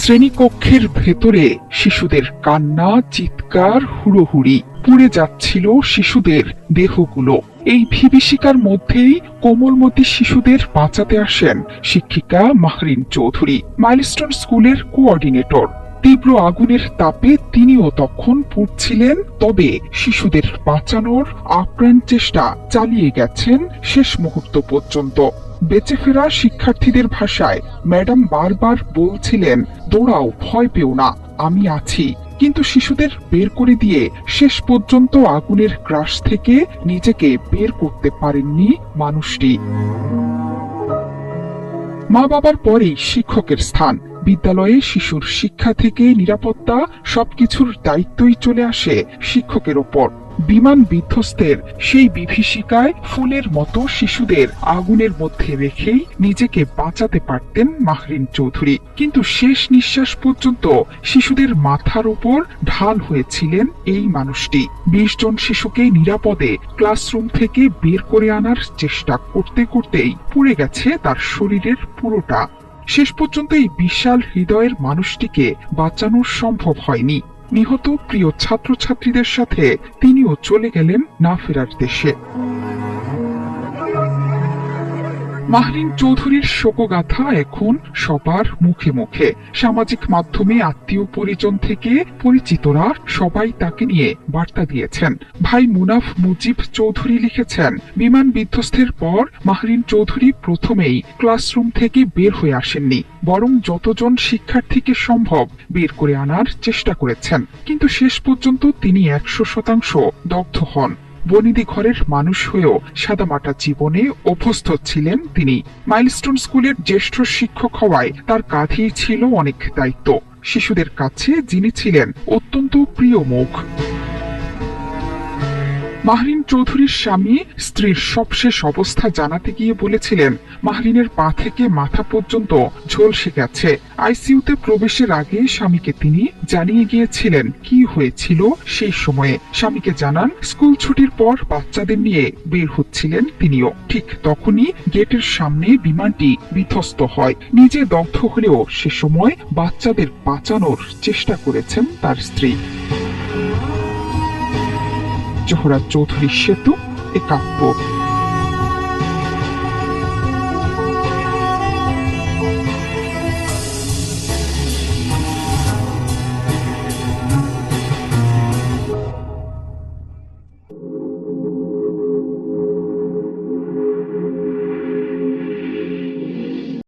শ্রেণীকক্ষের ভেতরে শিশুদের কান্না, চিৎকার, হুড়োহুড়ি। পুড়ে যাচ্ছিল শিশুদের দেহগুলো। এই বিভীষিকার মধ্যেই কোমলমতি শিশুদের বাঁচাতে আসেন শিক্ষিকা মাহরিন চৌধুরী, মাইলস্টোন স্কুলের কোঅর্ডিনেটর। তীব্র আগুনের তাপে তিনিও তখন পুড়ছিলেন, তবে শিশুদের বাঁচানোর আপ্রাণ চেষ্টা চালিয়ে গেছেন শেষ মুহূর্ত পর্যন্ত। বেঁচে ফেরা শিক্ষার্থীদের ভাষায় ম্যাডাম বারবার বলছিলেন, দৌড়াও, ভয় পেও না, আমি আছি। কিন্তু শিশুদের বের করে দিয়ে শেষ পর্যন্ত আগুনের গ্রাস থেকে নিজেকে বের করতে পারেননি মানুষটি। মা বাবার পরেই শিক্ষকের স্থান। বিদ্যালয়ে শিশুর শিক্ষা থেকে নিরাপত্তা সবকিছুর দায়িত্বই চলে আসে শিক্ষকের ওপর। বিমান বিধ্বস্তের সেই বিভীষিকায় ফুলের মতো শিশুদের আগুনের মধ্যে রেখেই নিজেকে বাঁচাতে পারতেন মাহরিন চৌধুরী। কিন্তু শেষ নিঃশ্বাস পর্যন্ত শিশুদের মাথার উপর ঢাল হয়েছিলেন এই মানুষটি। 20 জন শিশুকে নিরাপদে ক্লাসরুম থেকে বের করে আনার চেষ্টা করতে করতেই পুড়ে গেছে তার শরীরের পুরোটা। শেষ পর্যন্ত এই বিশাল হৃদয়ের মানুষটিকে বাঁচানো সম্ভব হয়নি। নিহত প্রিয় ছাত্রছাত্রীদের সাথে তিনিও চলে গেলেন না ফেরার দেশে। মাহরিন চৌধুরীর শোকগাথা এখন সবার মুখে মুখে। সামাজিক মাধ্যমে আত্মীয় পরিজন থেকে পরিচিতরা সবাই তাকে নিয়ে বার্তা দিয়েছেন। ভাই মুনাফ মুজিব চৌধুরী লিখেছেন, বিমান বিধ্বস্তের পর মাহরিন চৌধুরী প্রথমেই ক্লাসরুম থেকে বের হয়ে আসেননি, বরং যতজন শিক্ষার্থীকে সম্ভব বের করে আনার চেষ্টা করেছেন। কিন্তু শেষ পর্যন্ত তিনি 100% দগ্ধ হন। বনিদি ঘরের মানুষ হয়েও সাদামাটা জীবনে অভ্যস্ত ছিলেন তিনি। মাইলস্টোন স্কুলের জ্যেষ্ঠ শিক্ষক হওয়ায় তার কাঁধেই ছিল অনেক দায়িত্ব। শিশুদের কাছে যিনি ছিলেন অত্যন্ত প্রিয় মুখ। মাহরিন চৌধুরীর স্বামী স্ত্রীর সবশেষ অবস্থা জানাতে গিয়ে বলেছিলেন, মাহরিনের পা থেকে মাথা পর্যন্ত ঝলসে গেছে। আইসিইউতে প্রবেশের আগে স্বামীকে তিনি জানিয়ে গিয়েছিলেন কি হয়েছিল সেই সময়ে। স্বামীকে জানান, স্কুল ছুটির পর বাচ্চাদের নিয়ে বের হচ্ছিলেন তিনিও। ঠিক তখনই গেটের সামনে বিমানটি বিধ্বস্ত হয়। নিজে দগ্ধ হলেও সে সময় বাচ্চাদের বাঁচানোর চেষ্টা করেছেন তার স্ত্রী। জোহরা চৌধুরী সেতু, একাত্তর।